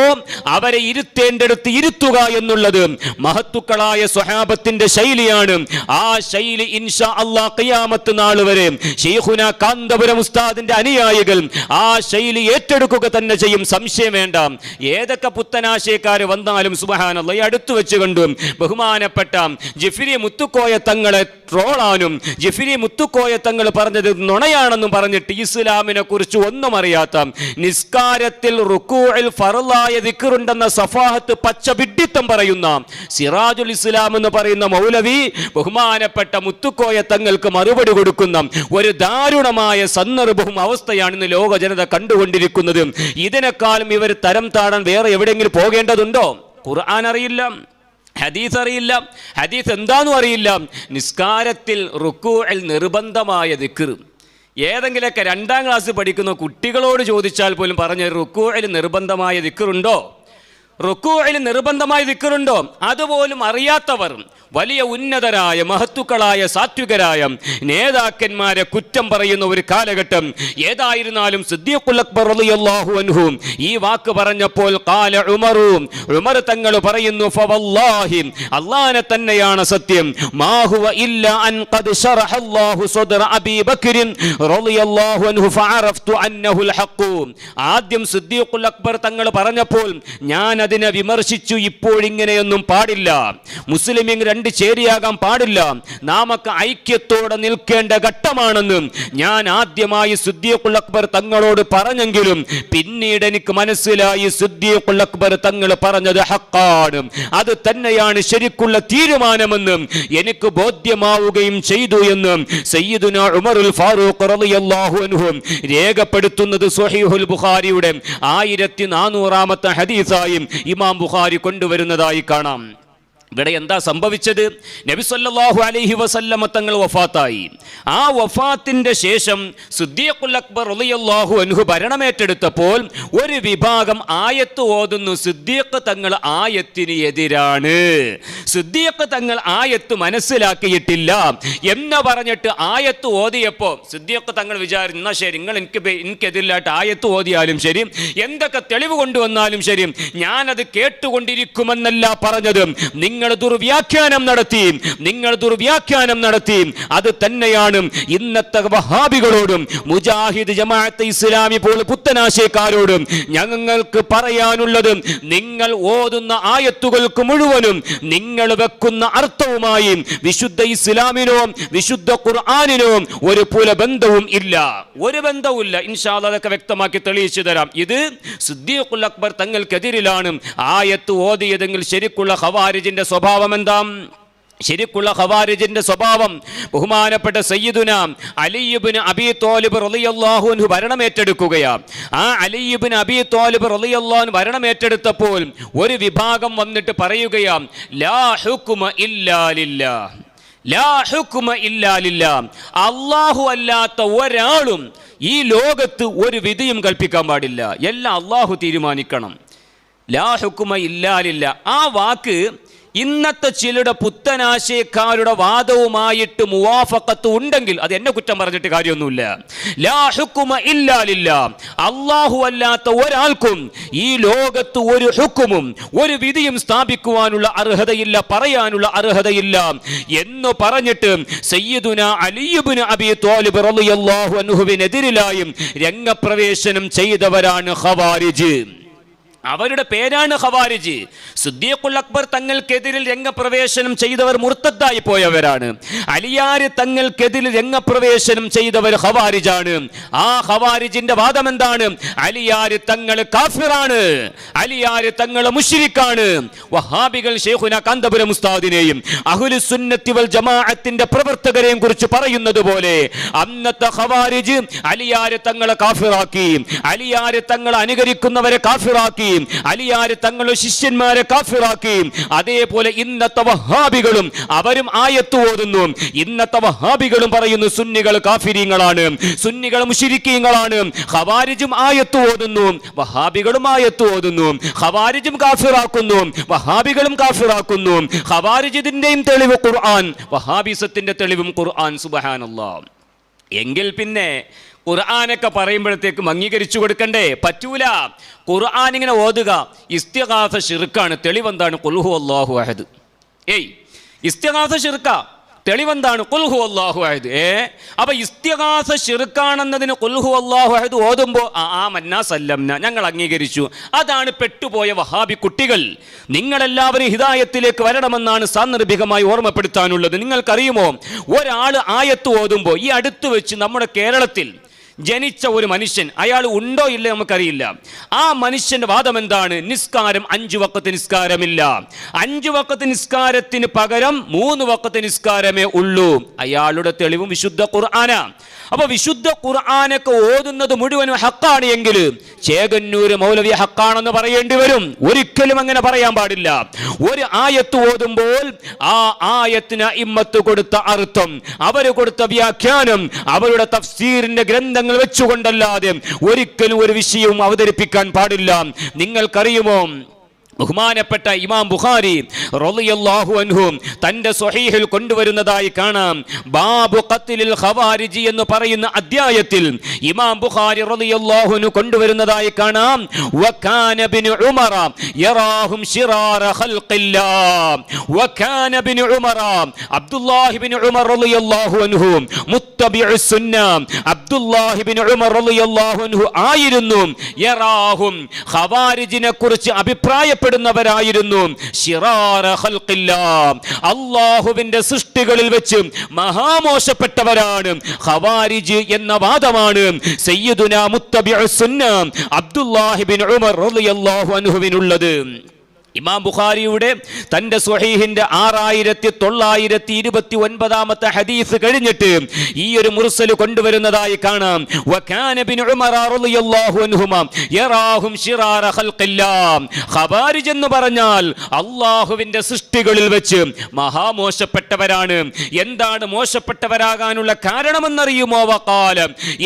അവരെ ഇരുത്തേണ്ടടുത്ത് ഇരുത്തുക എന്നുള്ളത് മഹത്തുക്കളായ സ്വഹാബത്തിന്റെ ശൈലിയാണ്. ആ ശൈലി ഇൻഷാ അല്ലാഹ് ഖിയാമത്ത് നാൾ വരെ ശൈഖുനാ കാന്തപുരം ഉസ്താദിന്റെ അനുയായികൾ ആ ശൈലി ഏറ്റെടുക്കുക തന്നെ ചെയ്യും, സംശയം വേണ്ട. ഏതൊക്കെ പുത്തനാശയക്കാർ വന്നാലും സുബ്ഹാനല്ലാഹ് അടുത്തു വെച്ച് കണ്ടു ബഹുമാനപ്പെട്ട ജിഫ്രി മുത്തുക്കോയ തങ്ങളെ ട്രോളാനും ജിഫ്രി മുത്തുക്കോയ തങ്ങൾ പറഞ്ഞത് നുണയാണെന്നും പറഞ്ഞിട്ട് ഇസ്ലാമിനെ കുറിച്ച് ഒന്നും അറിയാത്ത, നിസ്കാരത്തിൽ റുക്കൂഇൽ ഫർളായ ദിക്റുണ്ടെന്ന സഫാഹത്ത് പച്ച വിഡ്ഢിത്തം പറയുന്ന സിറാജുൽ ഇസ്ലാം എന്ന് പറയുന്ന മൗലവി ബഹുമാനപ്പെട്ട മുത്തുക്കോയ തങ്ങൾക്ക് മറുപടി കൊടുക്കുന്ന ഒരു ദാരുണമായ സന്ദർഭവും അവസ്ഥയാണ് ഇന്ന് ലോക ജനത കണ്ടുകൊണ്ടിരിക്കുന്നത്. ഇതിനേക്കാളും ഇവർ തരം താഴാൻ വേറെ എവിടെയെങ്കിലും പോകേണ്ടതുണ്ടോ? ഖുർആൻ അറിയില്ല, ഹദീസ് അറിയില്ല, ഹദീസ് എന്താണെന്നും അറിയില്ല. നിസ്കാരത്തിൽ റുക്കൂഇൽ നിർബന്ധമായ ദിക്ർ ഏതെങ്കിലുമൊക്കെ 2ാം ക്ലാസ് പഠിക്കുന്ന കുട്ടികളോട് ചോദിച്ചാൽ പോലും പറഞ്ഞ റുക്കൂഇൽ നിർബന്ധമായ ദിക്റുണ്ടോ, റുക്കൂഇൽ നിർബന്ധമായ ദിക്റുണ്ടോ, അതുപോലും അറിയാത്തവർ വലിയ ഉന്നതരായ മഹത്തുക്കളായ സാത്വികരായ നേതാക്കന്മാരെ കുറ്റം പറയുന്ന ഒരു കാലഘട്ടം. ഏതായിരുന്നാലും സിദ്ദീഖുൽ അക്ബർ റളിയല്ലാഹു അൻഹു ഈ വാക്ക് പറഞ്ഞപ്പോൾ ഖാല ഉമർ, ഉമർ തങ്ങൾ പറയുന്നു, ഫവല്ലാഹി അല്ലാഹനെ തന്നെയാണ് സത്യം, മാ ഹുവ ഇല്ലാ അൻ ഖദ് ശറഹല്ലാഹു സദ്റ അബീ ബക്കർ റളിയല്ലാഹു അൻഹു ഫഅറഫ്തു അന്നഹുൽ ഹഖ്. ആദ്യം സിദ്ദീഖുൽ അക്ബർ തങ്ങൾ പറഞ്ഞപ്പോൾ ഞാൻ അതിനെ വിമർശിച്ചു, ഇപ്പോഴിങ്ങനെയൊന്നും പാടില്ല, മുസ്ലിമിൻ രണ്ട് ചേരിയാകാൻ പാടില്ല, നാമൊക്കെ ഐക്യത്തോടെ നിൽക്കേണ്ട ഘട്ടമാണെന്ന് ഞാൻ ആദ്യമായി സിദ്ദീഖുൽ അക്ബർ തങ്ങളോട് പറഞ്ഞെങ്കിലും പിന്നീട് എനിക്ക് മനസ്സിലായി സിദ്ദീഖുൽ അക്ബർ തങ്ങൾ പറഞ്ഞത് ഹഖാണ്, അത് തന്നെയാണ് ശരിക്കുള്ള തീരുമാനമെന്ന് എനിക്ക് ബോധ്യമാവുകയും ചെയ്തു എന്ന് സയ്യിദുനാ ഉമറുൽ ഫാറൂഖ് റളിയല്ലാഹു അൻഹു രേഖപ്പെടുത്തുന്നത് സ്വഹീഹുൽ ബുഖാരിയുടെ 1400-ാമത്തെ ഹദീസായി ഇമാം ബുഖാരി കൊണ്ടുവരുന്നതായി കാണാം. ഇവിടെ എന്താ സംഭവിച്ചത്? നബി സല്ലല്ലാഹു അലൈഹി വസല്ലമ തങ്ങൾ വഫാത്തായി. ആ വഫാത്തിന്റെ ശേഷം സിദ്ദീഖുൽ അക്ബർ റളിയല്ലാഹു അൻഹു ഭരണമേറ്റെടുത്തപ്പോൾ ഒരു വിഭാഗം ആയത്ത് ഓതുന്നു. സിദ്ദീഖ് തങ്ങൾ ആയത്തിന് എതിരാണ്, സിദ്ദീഖ് തങ്ങൾ ആയത്ത് മനസ്സിലാക്കിയിട്ടില്ല എന്ന് പറഞ്ഞിട്ട് ആയത്ത് ഓതിയപ്പോൾ സിദ്ദീഖ് തങ്ങൾ വിചാരിച്ചു, എന്നാ ശരി, നിങ്ങൾ എനിക്കെതിരിലായിട്ട് ആയത്ത് ഓതിയാലും ശരി, എന്തൊക്കെ തെളിവ് കൊണ്ടുവന്നാലും ശരി, ഞാനത് കേട്ടുകൊണ്ടിരിക്കുമെന്നല്ല പറഞ്ഞത്, നിങ്ങൾ ദുർവ്യാഖ്യാനം നടത്തി. അത് തന്നെയാണ് ഇന്നത്തെ വഹാബികളോടും മുജാഹിദ് ജമാഅത്തെ ഇസ്ലാമി പോലെ പുത്തനാശയക്കാരോടും ഞങ്ങൾക്ക് പറയാനുള്ളത്. നിങ്ങൾ ഓതുന്ന ആയത്തുകൾക്ക് മുഴുവനും നിങ്ങൾ വെക്കുന്ന അർത്ഥവുമായി വിശുദ്ധ ഇസ്ലാമിനോ വിശുദ്ധ ഖുർആനിനോ ഒരു ബന്ധവും ഇല്ല, ഒരു ബന്ധവുമില്ല. ഇൻഷാ അല്ലാഹ് അതൊക്കെ വ്യക്തമാക്കി തെളിയിച്ചു തരാം. ഇത് സിദ്ദീഖുൽ അക്ബർ തങ്ങൾക്കെതിരിലാണ് ആയത്ത് ഓതിയതെങ്കിൽ ശരിക്കുള്ള ഖവാരിജിന്റെ സ്വഭാവം എന്താ? ശരിക്കുള്ള ഖവാരിജിന്റെ സ്വഭാവം ബഹുമാനപ്പെട്ട സയ്യിദുന അലി ഇബ്നു അബീ ത്വാലിബ് റളിയല്ലാഹു അൻഹു ഭരണമേറ്റെടുക്കുകയാണ്. ആ അലി ഇബ്നു അബീ ത്വാലിബ് റളിയല്ലാഹു അൻഹു ഭരണമേറ്റെടുത്തപ്പോൾ ഒരു വിഭാഗം വന്നിട്ട് പറയുകയാണ്, ലാ ഹുക്മ ഇല്ലാ ലില്ലാഹ്, ലാ ഹുക്മ ഇല്ലാ ലില്ലാഹ്, അല്ലാഹു അല്ലാത്ത ഒരാളും ഈ ലോകത്ത് ഒരു വിധിയും കൽപ്പിക്കാൻ പാടില്ല, എല്ലാം അല്ലാഹു തീരുമാനിക്കണം. ലാ ഹുക്മ ഇല്ലാ ലില്ലാഹ്, ആ വാക്ക് ഇന്നത്തെ ചിലരുടെ പുത്തനാശയക്കാരുടെ വാദവുമായിട്ട് മുവാഫഖത്ത് ഉണ്ടെങ്കിൽ അത് എന്നെ കുറ്റം പറഞ്ഞിട്ട് കാര്യമൊന്നുമില്ല. ലാ ഹുക്മ ഇല്ലാ ലില്ലാഹ്, അല്ലാഹു അല്ലാത്ത ഒരാൾക്കും ഈ ലോകത്ത് ഒരു ഹുക്കുമും ഒരു വിധിയും സ്ഥാപിക്കുവാനുള്ള അർഹതയില്ല, പറയാനുള്ള അർഹതയില്ല എന്ന് പറഞ്ഞിട്ട് സയ്യിദുന അലി ഇബ്നു അബീ ത്വാലിബ് റളിയല്ലാഹു അൻഹുവിനെതിരായും രംഗപ്രവേശനം ചെയ്തവരാണ് ഖവാരിജ്. അവരുടെ പേരാണ് ഖവാരിജ്. സിദ്ദീഖുൽ അക്ബർ തങ്ങൾക്കെതിരിൽ രംഗപ്രവേശനം ചെയ്തവർ മുർത്തദ്ദായി പോയവരാണ്. അലിയാർ തങ്ങൾക്കെതിരിൽ രംഗപ്രവേശനം ചെയ്തവർ ഖവാരിജാണ്. ആ ഖവാരിജിന്റെ വാദം എന്താണ്? അലിയാർ തങ്ങൾ കാഫിറാണ്, അലിയാർ തങ്ങൾ മുശ്രിക്കാണ്. വഹാബികൾ ശൈഖുന കാന്തപുരം ഉസ്താദിനെയും അഹ്ലുസ് സുന്നത്തി വൽ ജമാഅത്തിന്റെ പ്രവർത്തകരെയും കുറിച്ച് പറയുന്നത് പോലെ അന്നത്തെ ഖവാരിജ് അലിയാർ തങ്ങളെ കാഫിറാക്കി, അലിയാർ തങ്ങളെ അനുകരിക്കുന്നവരെ കാഫിറാക്കി, അലിയാർ തങ്ങളുടെ ശിഷ്യന്മാരെ കാഫിറാക്കി. അതേപോലെ ഇന്നത്തെ വഹാബികളും അവരും ആയത്ത് ഓതുന്നു. ഇന്നത്തെ വഹാബികളും പറയുന്നു സുന്നികൾ കാഫിരീങ്ങളാണ്, സുന്നികൾ മുശ്രിക്കീങ്ങളാണ്. ഖവാരിജും ആയത്ത് ഓതുന്നു, വഹാബികളും ആയത്ത് ഓതുന്നു. ഖവാരിജും കാഫിറാക്കുന്നു, വഹാബികളും കാഫിറാക്കുന്നു. ഖവാരിജിന്റെയും തെളിവ് ഖുർആൻ, വഹാബിസത്തിന്റെ തെളിവും ഖുർആൻ. സുബ്ഹാനല്ലാഹ്. എങ്കിൽ പിന്നെ ഖുർആനൊക്കെ പറയുമ്പോഴത്തേക്കും അംഗീകരിച്ചു കൊടുക്കണ്ടേ? പറ്റൂല. ഖുർആൻ ഇങ്ങനെ ഓതുക ഇസ്തിഗാസ ശിർക്കാണ്. തെളിവെന്താണ്? ഖുൽ ഹുവല്ലാഹു അഹദ്. ഇസ്തിഗാസ ശിർക്ക. തെളിവെന്താണ്? ഖുൽ ഹുവല്ലാഹു അഹദ്. അപ്പൊ ഇസ്തിഗാസ ശിർക്കാണെന്നതിന് ഖുൽ ഹുവല്ലാഹു അഹദ് ഓതുമ്പോൾ ആമന്നാ സല്ലംന, ഞങ്ങൾ അംഗീകരിച്ചു. അതാണ് പെട്ടുപോയ വഹാബി കുട്ടികൾ. നിങ്ങളെല്ലാവരും ഹിദായത്തിലേക്ക് വരണമെന്നാണ് സാന്ദർഭികമായി ഓർമ്മപ്പെടുത്താനുള്ളത്. നിങ്ങൾക്കറിയുമോ, ഒരാൾ ആയത്ത് ഓതുമ്പോൾ ഈ അടുത്ത് വെച്ച് നമ്മുടെ കേരളത്തിൽ ജനിച്ച ഒരു മനുഷ്യൻ, അയാൾ ഉണ്ടോ ഇല്ലേ നമുക്കറിയില്ല, ആ മനുഷ്യന്റെ വാദം എന്താണ്? നിസ്കാരം 5 വഖത്ത് നിസ്കാരമില്ല, 5 വഖത്ത് നിസ്കാരത്തിന് പകരം 3 വഖത്ത് നിസ്കാരമേ ഉള്ളൂ. അയാളുടെ തെളിവും വിശുദ്ധ ഖുർആന. അപ്പൊ വിശുദ്ധ ഖുർആനൊക്കെ ഓതുന്നത് മുഴുവനും ഹക്കാണ് എങ്കിൽ ചേകന്നൂർ മൗലവി ഹക്കാണെന്ന് പറയേണ്ടി വരും. ഒരിക്കലും അങ്ങനെ പറയാൻ പാടില്ല. ഒരു ആയത്ത് ഓതുമ്പോൾ ആ ആയത്തിന് ഇമ്മത്ത് കൊടുത്ത അർത്ഥം, അവര് കൊടുത്ത വ്യാഖ്യാനം, അവരുടെ തഫ്സീറിന്റെ ഗ്രന്ഥങ്ങൾ വെച്ചുകൊണ്ടല്ലാതെ ഒരിക്കലും ഒരു വിഷയവും അവതരിപ്പിക്കാൻ പാടില്ല. നിങ്ങൾക്കറിയുമോ, ബഹുമാനപ്പെട്ട ഇമാം ബുഖാരി റളിയല്ലാഹു അൻഹു തന്റെ സ്വഹീഹിൽ കൊണ്ടുവരുന്നതായി കാണാം. ബാബു ഖത്ലിൽ ഖവാരിജി എന്ന് പറയുന്ന അധ്യായത്തിൽ ഇമാം ബുഖാരി റളിയല്ലാഹു അൻഹു കൊണ്ടുവരുന്നതായി കാണാം. വകാന ഇബ്നു ഉമർ യറാഹും ശിറാറ ഖൽഖില്ലാഹ്. വകാന ഇബ്നു ഉമർ, അബ്ദുല്ലാഹി ഇബ്നു ഉമർ റളിയല്ലാഹു അൻഹു മുത്തബിഉസ് സുന്ന, അബ്ദുല്ലാഹി ഇബ്നു ഉമർ റളിയല്ലാഹു അൻഹു ആയിരുന്നു യറാഹും ഖവാരിജിനെ കുറിച്ച് അഭിപ്രായപ്പെടുന്നവരായിരുന്നു ശിറാറ ഖൽഖില്ലാഹ്, അല്ലാഹുവിന്റെ സൃഷ്ടികളിൽ വെച്ച് മഹാമോശപ്പെട്ടവരാണ് ഖവാരിജ് എന്ന വാദമാണ് സയ്യിദുനാ മുത്തബിഉസ് സുന്ന അബ്ദുല്ലാഹി ഇബ്നു ഉമർ റളിയല്ലാഹു അൻഹുവിനുള്ളത്. ഇമാം ബുഖാരിയുടെ തന്റെ സ്വഹീഹിന്റെ 6929 ഹദീസ് കഴിഞ്ഞിട്ട് ഈ ഒരു മുർസൽ കൊണ്ടുവരുന്നതായി കാണാം. വകാന ഇബ്നു ഉമർ റളിയല്ലാഹു അൻഹുമാ യറാഹും ശിറാറ ഖൽഖില്ലാഹ്. ഖവാരിജ് എന്ന് പറഞ്ഞാൽ അല്ലാഹുവിന്റെ സൃഷ്ടികളിൽ വെച്ച് മഹാമോശപ്പെട്ടവരാണ്. എന്താണ് മോശപ്പെട്ടവരാകാനുള്ള കാരണമെന്നറിയുമോ? വഖാല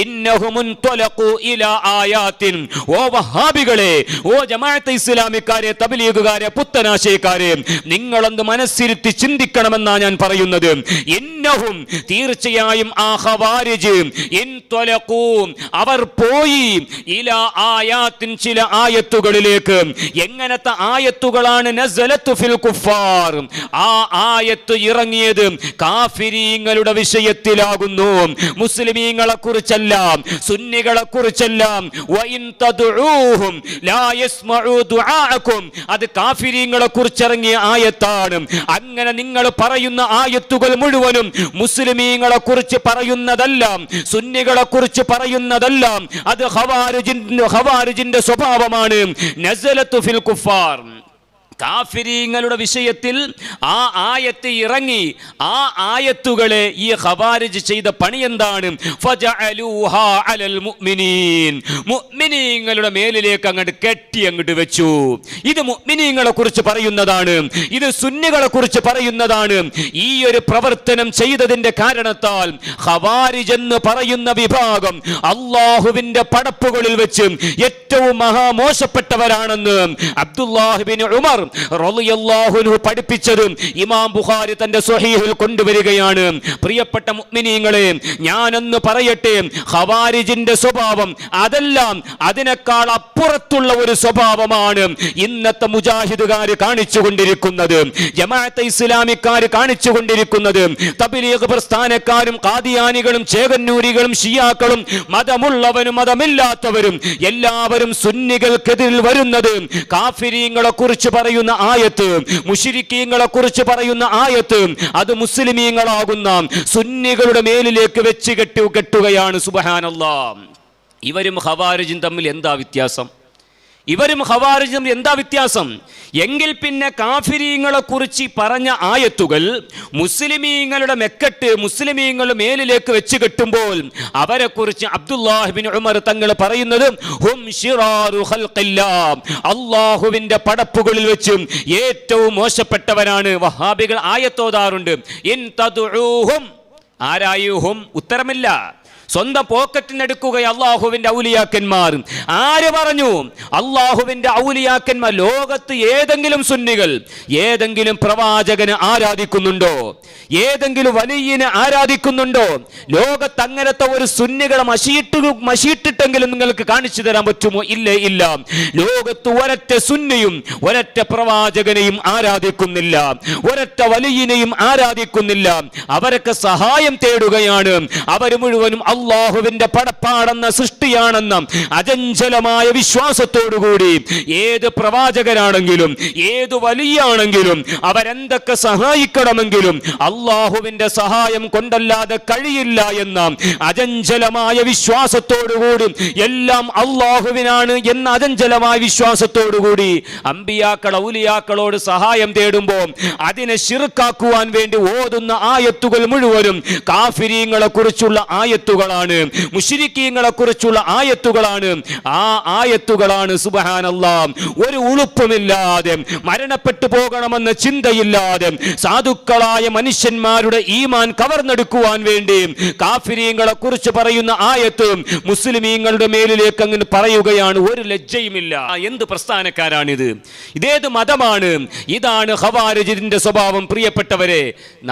ഇന്നഹും മുൻതലഖു ഇലാ ആയാത്തിൻ. ഓ വഹാബികളെ, ഓ ജമാഅത്തെ ഇസ്ലാമിക്കാരെ, തബ്ലീഗുകാരെ, പുത്തനാശയക്കാരെ, നിങ്ങളൊന്ന് മനസ്സിരുത്തി ചിന്തിക്കണമെന്നാ ഞാൻ പറയുന്നത്. ഇന്നഹും, തീർച്ചയായും ആ ഖവാരിജ്, ഇൻതലഖൂ, അവർ പോയി, ഇലാ ആയാത്തിൻ, ചില ആയത്തുകളിലേക്ക്. എങ്ങനത്തെ ആയത്തുകളാണ്? നസലത്തു ഫിൽ കുഫാർ, ആ ആയത്ത് ഇറങ്ങിയത് കാഫിരീങ്ങളുടെ വിഷയത്തിലാകുന്നു, മുസ്ലിമീങ്ങളെ കുറിച്ചല്ല, സുന്നികളെ കുറിച്ചല്ല. വഇൻ തദ്ഉഹും ലാ യസ്മഉ ദുആഅകും, അത് കാഫിരീങ്ങളെ കുറിച്ചിറങ്ങിയ ആയത്താണ്. അങ്ങനെ നിങ്ങൾ പറയുന്ന ആയത്തുകൾ മുഴുവനും മുസ്ലിമീങ്ങളെ കുറിച്ച് പറയുന്നതല്ല, സുന്നികളെ കുറിച്ച് പറയുന്നതല്ല. അത് ഖവാരിജിന്റെ സ്വഭാവമാണ്. നസലത്തു ഫിൽ കുഫാർ, കാഫിരീങ്ങളുടെ വിഷയത്തിൽ ആ ആയത്ത് ഇറങ്ങി. ആ ആയത്തുകളെ ഈ ഖവാരിജ് ചെയ്ത പണി എന്താണ്? ഫജഅലൂഹാ അലൽ മുഅ്മിനീൻ, മുഅ്മിനീങ്ങളുടെ മേലിലേക്ക് അങ്ങോട്ട് കെട്ടി അങ്ങോട്ട് വെച്ചു. ഇത് മുഅ്മിനീങ്ങളെ കുറിച്ച് പറയുന്നതാണ്, ഇത് സുന്നികളെ കുറിച്ച് പറയുന്നതാണ്. ഈ ഒരു പ്രവർത്തനം ചെയ്തതിന്റെ കാരണത്താൽ ഖവാരിജ് എന്ന് പറയുന്ന വിഭാഗം അല്ലാഹുവിന്റെ പടപ്പുകളിൽ വെച്ച് ഏറ്റവും മഹാമോശപ്പെട്ടവരാണെന്ന് അബ്ദുല്ലാഹി ഇബ്നു ഉമർ റളിയല്ലാഹു അൻഹു പഠിപ്പിച്ചത് ഇമാം ബുഖാരി തന്റെ സ്വഹീഹിൽ കൊണ്ടുവരികയാണ്. പ്രിയപ്പെട്ട മുഅ്മിനീങ്ങളെ, ഞാനൊന്ന് പറയട്ടെ, ഖവാരിജിന്റെ സ്വഭാവം അതെല്ലാം അതിനേക്കാൾ അപ്പുറത്തുള്ള ഒരു സ്വഭാവമാണ് ഇന്നത്തെ മുജാഹിദുകാർ കാണിച്ചുകൊണ്ടിരിക്കുന്നത്, ജമാഅത്തെ ഇസ്ലാമിക്കാർ കാണിച്ചുകൊണ്ടിരിക്കുന്നത്. തബ്ലീഗ് പ്രസ്ഥാനക്കാരും ഖാദിയാനികളും ചേകന്നൂരികളും ഷിയാക്കളും മതമുള്ളവരും മതമില്ലാത്തവരും എല്ലാവരും സുന്നികൾക്കെതിരിൽ വരുന്നത് കാഫിരീങ്ങളെ കുറിച്ച് പറയുന്ന ആയത്ത്, മുശ്രിക്കീങ്ങളെ കുറിച്ച് പറയുന്ന ആയത്ത് അത് മുസ്ലിമീങ്ങളാകുന്ന സുന്നികളുടെ മേലിലേക്ക് വെച്ച് കെട്ടുകയാണ്. സുബ്ഹാനല്ലാഹ്. ഇവരും ഖവാരിജും തമ്മിൽ എന്താ വ്യത്യാസം? ഇവരും ഖവാരിജും എന്താ വ്യത്യാസം? എങ്കിൽ പിന്നെ കാഫിരീങ്ങളെ കുറിച്ച് പറഞ്ഞ ആയത്തുകൾ മുസ്ലിമീങ്ങളുടെ മെക്കെട്ട് മുസ്ലിമീങ്ങളുടെ മേലിലേക്ക് വെച്ച് കെട്ടുമ്പോൾ അവരെ കുറിച്ച് അബ്ദുല്ലാഹ് ബിൻ ഉമർ തങ്ങൾ പറയുന്നത് ഹും ശിറാറു ഖൽഖില്ലാഹ്, അല്ലാഹുവിന്റെ പടപ്പുകളിൽ വെച്ച് ഏറ്റവും മോശപ്പെട്ടവരാണ്. വഹാബികൾ ആയത്തോതാറുണ്ട്, ഇൻ തദ്ഉഹും, ആരായുഹും, ഉത്തരമില്ല, സ്വന്തം പോക്കറ്റിനെടുക്കുക അള്ളാഹുവിന്റെ ഔലിയാക്കന്മാർ. ആര് പറഞ്ഞു? അള്ളാഹുവിന്റെ ഔലിയാക്കന്മാർ. ലോകത്ത് ഏതെങ്കിലും സുന്നികൾ ഏതെങ്കിലും പ്രവാചകനെ ആരാധിക്കുന്നുണ്ടോ? ഏതെങ്കിലും വലിയനെ ആരാധിക്കുന്നുണ്ടോ? ലോകത്ത് അങ്ങനത്തെ ഒരു സുന്നികളെ മഷീട്ടിട്ടെങ്കിലും നിങ്ങൾക്ക് കാണിച്ചു തരാൻ പറ്റുമോ? ഇല്ലേ, ഇല്ല. ലോകത്ത് ഒരൊറ്റ സുന്നിയും ഒരൊറ്റ പ്രവാചകനെയും ആരാധിക്കുന്നില്ല, ഒരൊറ്റ വലിയനെയും ആരാധിക്കുന്നില്ല. അവരൊക്കെ സഹായം തേടുകയാണ്. അവർ മുഴുവനും അള്ളാഹുവിന്റെ പടപ്പാടെന്ന സൃഷ്ടിയാണെന്ന അചഞ്ചലമായ വിശ്വാസത്തോടുകൂടി ഏത് പ്രവാചകരാണെങ്കിലും ഏത് വലിയാണെങ്കിലും അവരെന്തൊക്കെ സഹായിക്കണമെങ്കിലും അള്ളാഹുവിന്റെ സഹായം കൊണ്ടല്ലാതെ കഴിയില്ല എന്ന അചഞ്ചലമായ വിശ്വാസത്തോടുകൂടി എല്ലാം അള്ളാഹുവിനാണ് എന്ന അചഞ്ചലമായ വിശ്വാസത്തോടുകൂടി അമ്പിയാക്കൾ ഔലിയാക്കളോട് സഹായം തേടുമ്പോൾ അതിനെ ശിർക്കാക്കുവാൻ വേണ്ടി ഓതുന്ന ആയത്തുകൾ മുഴുവനും കാഫിരീങ്ങളെ കുറിച്ചുള്ള ആയത്തുകളാണ്, മുശ്രിക്കീങ്ങളെ കുറിച്ചുള്ള ആയത്തുകളാണ്. ആ ആയത്തുകളാണ് സുബ്ഹാനല്ലാഹ് ഒരു ഉളുപ്പുമില്ലാതെ മരണപ്പെട്ടു പോകണമെന്ന ചിന്തയില്ലാതെ സാധുക്കളായ മനുഷ്യന്മാരുടെ ഈമാൻ കവർന്നെടുക്കുവാൻ വേണ്ടി കാഫിരീങ്ങളെ കുറിച്ച് പറയുന്ന ആയത്ത് മുസ്ലിമീങ്ങളുടെ മേലിലേക്ക് അങ്ങനെ പറയുകയാണ്. ഒരു ലജ്ജയുമില്ല. എന്ത് പ്രസ്ഥാനക്കാരാണിത്? ഇതേത് മതമാണ്? ഇതാണ് ഖവാരിജിന്റെ സ്വഭാവം. പ്രിയപ്പെട്ടവരെ,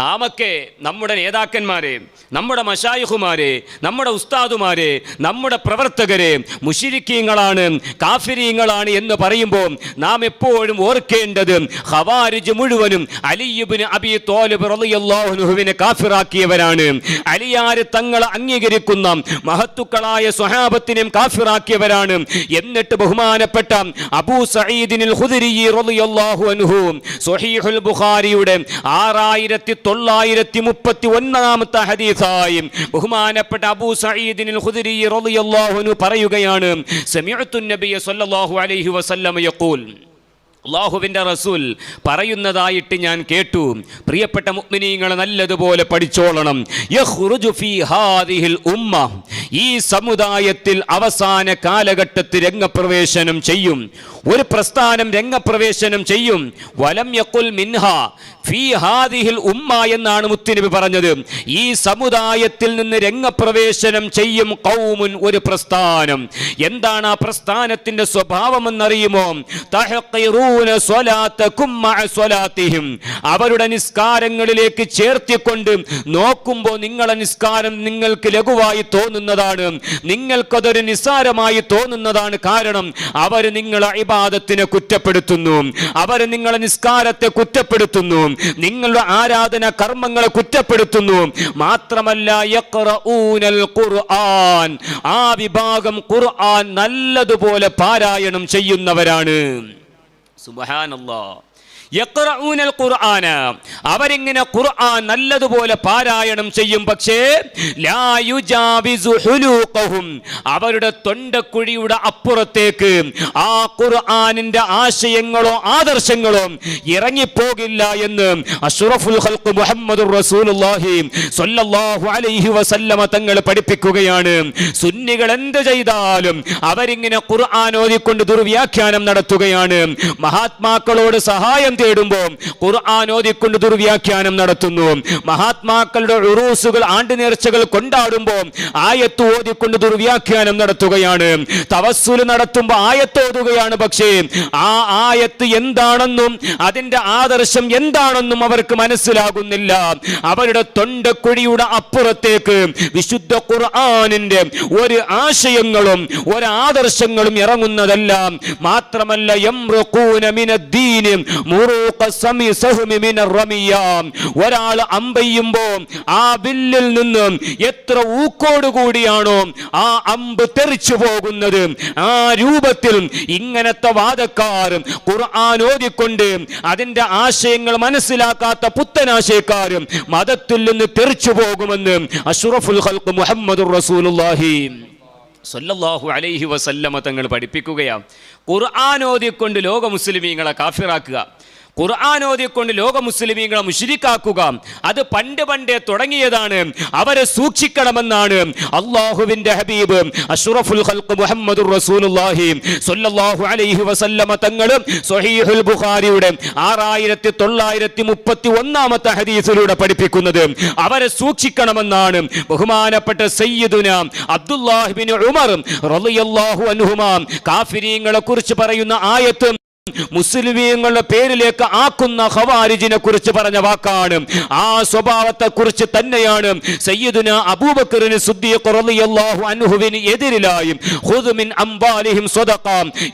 നാമൊക്കെ നമ്മുടെ നേതാക്കന്മാരെ, നമ്മുടെ മശായിഖുമാരെ, നമ്മുടെ ഉസ്താദുമാരെ, നമ്മുടെ പ്രവർത്തകരെ മുശ്രിക്കീങ്ങളാണ് കാഫിരീങ്ങളാണ് എന്ന് പറയുമ്പോൾ നാം എപ്പോഴും ഓർക്കേണ്ടത് ഖവാരിജ് മുഴുവനും അലി ഇബ്നു അബീ ത്വാലിബ് റളിയല്ലാഹു അൻഹുവിനെ കാഫിറാക്കിയവരാണ്. അലിയാരെ തങ്ങളെ അംഗീകരിക്കുന്ന മഹത്തുക്കളായ സ്വഹാബത്തിനെയും കാഫിറാക്കിയവരാണ്. എന്നിട്ട് ബഹുമാനപ്പെട്ട അബൂ സഈദിൽ ഖുദരി റളിയല്ലാഹു അൻഹു സ്വഹീഹുൽ ബുഖാരിയുടെ 6931 ഹദീസായി ബഹുമാനപ്പെട്ട അബൂ സഈദിൽ ഖുദരി റളിയല്ലാഹു അൻഹു പറയുകയാണ്, സമിഅ്തു നബിയ സ്വല്ലല്ലാഹു അലൈഹി വസല്ലം യഖൂൽ, അല്ലാഹുവിന്റെ റസൂൽ പറയുന്നതായിട്ട് ഞാൻ കേട്ടു. പ്രിയപ്പെട്ട മുഅ്മിനീങ്ങളെ നല്ലതുപോലെ പഠിച്ചോളണം. യഖ്റുജു ഫീ ഹാദിഹിൽ ഉമ്മ, ഈ സമുദായത്തിൽ അവസാന കാലഘട്ടത്തിൽ രംഗപ്രവേശനം ചെയ്യും ഒരു പ്രസ്ഥാനം, രംഗപ്രവേശനം ചെയ്യും. വലം യഖുൽ മിൻഹാ ഫീ ഹാദിഹിൽ ഉമ്മ എന്നാണ് മുത്തുനബി പറഞ്ഞത്. ഈ സമുദായത്തിൽ നിന്ന് രംഗപ്രവേശനം ചെയ്യും ഖൗമുൻ, ഒരു പ്രസ്ഥാനം. എന്താണ് ആ പ്രസ്ഥാനത്തിന്റെ സ്വഭാവം എന്നറിയുമോ? തഹഖിറൂന സ്വലാതകും മഅ സ്വലാതിഹിം, അവരുടെ നിസ്കാരങ്ങളിലേക്ക് ചേർത്തിക്കൊണ്ട് നോക്കുമ്പോൾ നിങ്ങളുടെ നിസ്കാരം നിങ്ങൾക്ക് ലഘുവായി തോന്നുന്നതാണ്, നിങ്ങൾക്കതൊരു നിസ്സാരമായി തോന്നുന്നതാണ്. കാരണം അവർ നിങ്ങളെ ഇബാദത്തിനെ കുറ്റപ്പെടുത്തുന്നു, അവർ നിങ്ങളെ നിസ്കാരത്തെ കുറ്റപ്പെടുത്തുന്നു, നിങ്ങളുടെ ആരാധന കർമ്മങ്ങളെ കുറ്റപ്പെടുത്തുന്നു. മാത്രമല്ല യഖ്റഊനൽ ഖുർആൻ, ആ വിഭാഗം ഖുർആൻ നല്ലതുപോലെ പാരായണം ചെയ്യുന്നവരാണ്. സുബ്ഹാനല്ലാഹ്. യഖ്റഊനൽ ഖുർആന, അവരിങ്ങനെ ഖുർആൻ നല്ലതുപോലെ പാരായണം ചെയ്യും. പക്ഷേ ലാ യുജാവിസു ഹുലൂഖഹും, അവരുടെ തൊണ്ടക്കുഴിയുടെ അപ്പുറത്തേക്ക് ആ ഖുർആനിന്റെ ആശയങ്ങളോ ആദർശങ്ങളോ ഇറങ്ങിപ്പോകില്ല എന്ന് അഷ്റഫുൽ ഖൽഖ് മുഹമ്മദുർ റസൂലുള്ളാഹി സ്വല്ലല്ലാഹു അലൈഹി വസല്ലമ തങ്ങൾ പഠിപ്പിക്കുകയാണ്. സുന്നികൾ എന്ത് ചെയ്താലും അവരിങ്ങനെ ഖുർആൻ ഓതിക്കൊണ്ട് ദുർവ്യാഖ്യാനം നടത്തുകയാണ്. മഹാത്മാക്കളോട് സഹായം തേടുമ്പോൾ ഖുർആൻ ഓതിക്കൊണ്ട് ദുർവ്യാഖ്യാനം നടത്തുന്നു. മഹാത്മാക്കളുടെ ഉറൂസുകൾ ആണ്ട് നേർച്ചകൾ കൊണ്ടാടുമ്പോൾ ആയത്ത് ഓതിക്കൊണ്ട് ദുർവ്യാഖ്യാനം നടത്തുകയാണ്. തവസ്സുൽ നടത്തുമ്പോൾ ആയത്ത് ഓതുകയാണ്. പക്ഷേ ആ ആയത്ത് എന്താണെന്നും അതിന്റെ ആദർശം എന്താണെന്നും അവർക്ക് മനസ്സിലാകുന്നില്ല. അവരുടെ തൊണ്ടക്കുഴിയുടെ അപ്പുറത്തേക്ക് വിശുദ്ധ ഖുർആനിന്റെ ഒരു ആശയങ്ങളും ഒരു ആദർശങ്ങളും ഇറങ്ങുന്നതല്ല. മാത്രമല്ല യംറുഖൂന മിനദ്ദീൻ മുറൂഖ സഹ്മി മിനർ റമിയ. ഒരാൾ അമ്പെയ്യുമ്പോൾ ആ ബില്ലിൽ നിന്ന് എത്ര ഊക്കോട് കൂടിയാണോ ആ അമ്പ് തെറിച്ചു പോകുന്നത്, ആ രൂപത്തിൽ ഇങ്ങനത്തെ വാദക്കാർ ഖുർആൻ ഓതിക്കൊണ്ട് അതിന്റെ ആശയങ്ങൾ മനസ്സിലാക്കാത്ത പുത്തനാശയക്കാരും മതത്തിൽ നിന്ന് തെറിച്ചു പോകുമെന്ന് അഷ്റഫുൽ ഖൽഖ് മുഹമ്മദുർ റസൂലുള്ളാഹി സ്വല്ലല്ലാഹു അലൈഹി വസല്ലമ തങ്ങൾ പഠിപ്പിക്കുകയാണ്. ഖുർആൻ ഓതിക്കൊണ്ട് ലോക മുസ്ലിമീങ്ങളെ കാഫിറാക്കുക, ഖുർആൻ ഓതിക്കൊണ്ട് ലോക മുസ്ലിമീങ്ങളെ മുശ്രിക്കാക്കുക, അത് പണ്ടേ തുടങ്ങിയതാണ്. അവരെ സൂക്ഷിക്കണമെന്നാണ് അല്ലാഹുവിന്റെ ഹബീബ് അഷ്റഫുൽ ഖൽഖ് മുഹമ്മദുർ റസൂലുള്ളാഹി സ്വല്ലല്ലാഹു അലൈഹി വസല്ലമ തങ്ങൾ സ്വഹീഹുൽ ബുഖാരിയുടെ 6931 ഹദീസിലൂടെ പഠിപ്പിക്കുന്നത്. അവരെ സൂക്ഷിക്കണമെന്നാണ്. ബഹുമാനപ്പെട്ട സയ്യിദുന അബ്ദുല്ലാഹ് ഇബ്നു ഉമർ റളിയല്ലാഹു അൻഹുമാ കാഫിരീങ്ങളെ കുറിച്ച് പറയുന്ന ആയത്ത് മുസ്ലിമീങ്ങളുടെ പേരിലേക്ക് ആക്കുന്ന ഖവാരിജിനെ കുറിച്ച് പറഞ്ഞ വാക്കാണ്. ആ സ്വഭാവത്തെ കുറിച്ച് തന്നെയാണ് സയ്യിദുന അബൂബക്കർ സിദ്ദീഖ് റളിയല്ലാഹു അൻഹുവിന് എതിരിലായും ഖുദ് മിൻ അംവാലിഹിം സ്വദഖ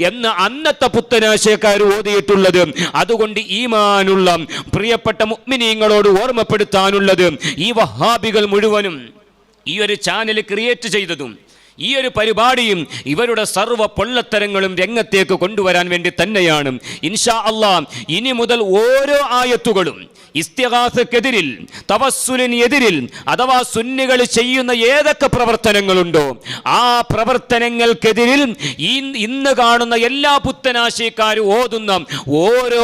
എന്ന് അന്നത്തെ പുത്തനാശയക്കാർ ഓതിയിട്ടുള്ളത്. അതുകൊണ്ട് ഈമാനുള്ള പ്രിയപ്പെട്ട മുഅ്മിനീങ്ങളോട് ഓർമ്മപ്പെടുത്താനുള്ളത്, ഈ വഹാബികൾ മുഴുവനും ഈ ഒരു ചാനൽ ക്രിയേറ്റ് ചെയ്തതും ഈ ഒരു പരിപാടിയും ഇവരുടെ സർവ്വ പൊള്ളത്തരങ്ങളും രംഗത്തേക്ക് കൊണ്ടുവരാൻ വേണ്ടി തന്നെയാണ്. ഇൻഷാ അല്ലാഹ് ഇനി മുതൽ ഓരോ ആയത്തുകളും ഇസ്തിഗാസക്കെതിരിൽ, തവസ്സുലിന് എതിരിൽ അഥവാ സുന്നികൾ ചെയ്യുന്ന ഏതൊക്കെ പ്രവർത്തനങ്ങളുണ്ടോ ആ പ്രവർത്തനങ്ങൾക്കെതിരിൽ ഇന്ന് കാണുന്ന എല്ലാ പുത്തനാശയക്കാരും ഓതുന്ന ഓരോ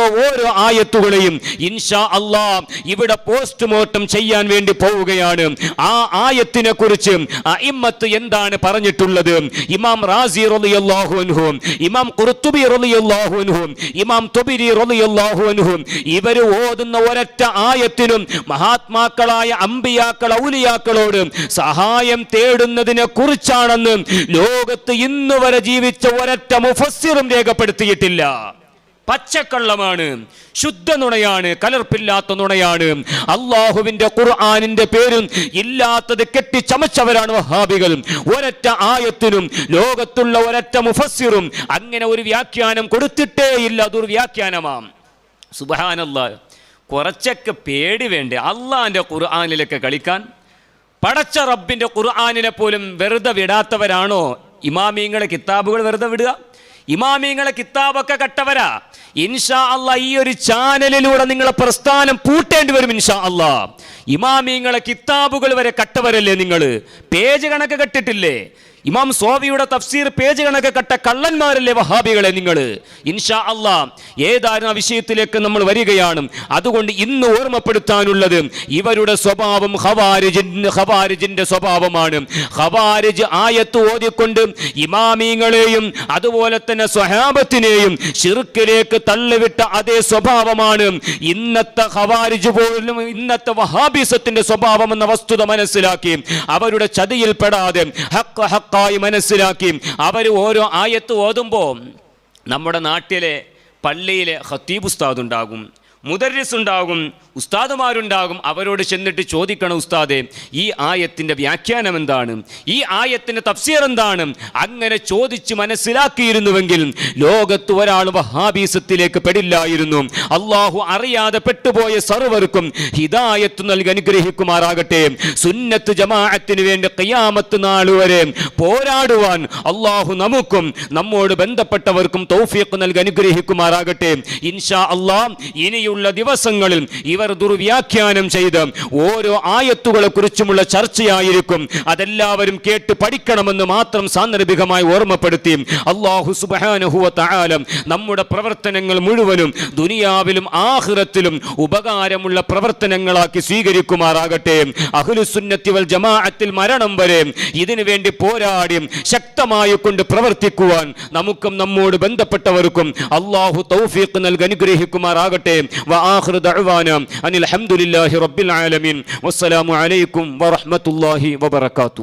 ആയത്തുകളെയും ഇൻഷാ അല്ലാഹ് ഇവിടെ പോസ്റ്റ്മോർട്ടം ചെയ്യാൻ വേണ്ടി പോവുകയാണ്. ആ ആയത്തിനെ കുറിച്ച് അഇമ്മത്ത് എന്താണ് പറഞ്ഞിട്ടുള്ളത്, ഇമാം റാസി റളിയല്ലാഹു അൻഹു, ഇമാം ഖുർത്തുബി റളിയല്ലാഹു അൻഹു, ഇമാം തുബരി റളിയല്ലാഹു അൻഹു ഇവർ ഓതുന്ന ഒരൊറ്റ ആയത്തിനും മഹാത്മാക്കളായ അമ്പിയാക്കൾ ഔലിയാക്കളോട് സഹായം തേടുന്നതിനെ കുറിച്ചാണെന്ന് ലോകത്ത് ഇന്ന് വരെ ജീവിച്ച ഒരൊറ്റ മുഫസ്സിറും രേഖപ്പെടുത്തിയിട്ടില്ല. പച്ചക്കള്ളമാണ്, ശുദ്ധ നുണയാണ്, കലർപ്പില്ലാത്ത നുണയാണ്. അള്ളാഹുവിന്റെ ഖുർആനിന്റെ പേരും ഇല്ലാത്തത് കെട്ടിച്ചമച്ചവരാണ് വഹാബികൾ. ഒരൊറ്റ ആയത്തിനും ലോകത്തുള്ള ഒരൊറ്റ മുഫസ്സിറും അങ്ങനെ ഒരു വ്യാഖ്യാനം കൊടുത്തിട്ടേയില്ല. ദുർവ്യാഖ്യാനമാം. സുബ്ഹാനല്ലാഹ്, കുറച്ചൊക്കെ പേടി വേണ്ടേ അള്ളാഹിന്റെ ഖുർആനിലൊക്കെ കളിക്കാൻ? പടച്ച റബ്ബിന്റെ ഖുർആനിനെ പോലും വെറുതെ വിടാത്തവരാണോ ഇമാമിങ്ങളെ കിതാബുകൾ വെറുതെ വിടുക? ഇമാമിങ്ങളെ കിതാബൊക്കെ കട്ടവരാ. ഇൻഷാ അല്ലാഹ് ഈ ഒരു ചാനലിലൂടെ നിങ്ങളെ പ്രസ്ഥാനം പൂട്ടേണ്ടി വരും ഇൻഷാ അല്ലാഹ്. ഇമാമിങ്ങളെ കിതാബുകൾ വരെ കട്ടവരല്ലേ നിങ്ങൾ? പേജ് കണക്ക് കട്ടിട്ടില്ലേ? ഇമാം സോവിയുടെ തഫ്സീർ പേജ് കണക്ക് കട്ട കള്ളന്മാരല്ലേ വഹാബികളെ നിങ്ങൾ? ഇൻഷാ അല്ലാഹ് ഏതാനും ആ വിഷയത്തിലേക്ക് നമ്മൾ വരികയാണ്. അതുകൊണ്ട് ഇന്ന് ഓർമ്മപ്പെടുത്താനുള്ളത് ഇവരുടെ സ്വഭാവം ഖവാരിജിന്റെ സ്വഭാവമാണ്. ഖവാരിജ് ആയത്ത് ഓതിക്കൊണ്ട് ഇമാമിങ്ങളെയും അതുപോലെ തന്നെ സ്വഹാബത്തിനെയും ശിർക്കിലേക്ക് തള്ളിവിട്ട അതേ സ്വഭാവമാണ് ഇന്നത്തെ ഖവാരിജ് പോലും ഇന്നത്തെ വഹാബിസത്തിന്റെ സ്വഭാവം എന്ന വസ്തുത മനസ്സിലാക്കി അവരുടെ ചതിയിൽപ്പെടാതെ ഹഖ് മനസ്സിലാക്കി അവർ ഓരോ ആയത്ത് ഓതുമ്പോൾ നമ്മുടെ നാട്ടിലെ പള്ളിയിലെ ഖത്തീബ് ഉസ്താദ് ഉണ്ടാകും, മുദർരിസ് ഉണ്ടാകും, ഉസ്താദുമാരുണ്ടാകും. അവരോട് ചെന്നിട്ട് ചോദിക്കണം, ഉസ്താദെ ഈ ആയത്തിൻ്റെ വ്യാഖ്യാനം എന്താണ്, ഈ ആയത്തിൻ്റെ തഫ്സീർ എന്താണ്? അങ്ങനെ ചോദിച്ച് മനസ്സിലാക്കിയിരുന്നുവെങ്കിൽ ലോകത്ത് ഒരാൾ വഹാബീസത്തിലേക്ക് പെടില്ലായിരുന്നു. അള്ളാഹു അറിയാതെ പെട്ടുപോയ സർവർക്കും ഹിദായത്ത് നൽകി അനുഗ്രഹിക്കുമാറാകട്ടെ. സുന്നത്ത് ജമാഅത്തിന് വേണ്ടി ഖിയാമത്ത് നാൾ വരെ പോരാടുവാൻ അള്ളാഹു നമുക്കും നമ്മോട് ബന്ധപ്പെട്ടവർക്കും തൗഫീഖ് നൽകി അനുഗ്രഹിക്കുമാറാകട്ടെ. ഇൻഷാ അള്ളാഹ് ഇനിയുള്ള ഇനിയുള്ള ദിവസങ്ങളിൽ ഇവർ ദുർവ്യാഖ്യാനം ചെയ്ത് ഓരോ ആയത്തുകളെ കുറിച്ചുമുള്ള ചർച്ചയായിരിക്കും. അതെല്ലാവരും കേട്ട് പഠിക്കണമെന്ന് മാത്രം സാന്ദർഭികമായി ഓർമ്മപ്പെടുത്തി അല്ലാഹു സുബ്ഹാനഹു വ തആല നമ്മുടെ പ്രവർത്തനങ്ങൾ മുഴുവനും ദുനിയാവിലും ആഖിറത്തിലും ഉപകാരമുള്ള പ്രവർത്തനങ്ങളാക്കി സ്വീകരിക്കുമാറാകട്ടെ. അഹ്ലുസുന്നത്തി വൽ ജമാഅത്തിൽ മരണം വരെ ഇതിനു വേണ്ടി പോരാടി ശക്തമായി കൊണ്ട് പ്രവർത്തിക്കുവാൻ നമുക്കും നമ്മോട് ബന്ധപ്പെട്ടവർക്കും അല്ലാഹു തൗഫീഖ് നൽകി അനുഗ്രഹിക്കുമാറാകട്ടെ. വ ആഖിറു ദഅവാനാ അനിൽ ഹംദുലില്ലാഹി റബ്ബിൽ ആലമീൻ. വസ്സലാമു അലൈക്കും വറഹ്മത്തുള്ളാഹി വബറകാതുഹു.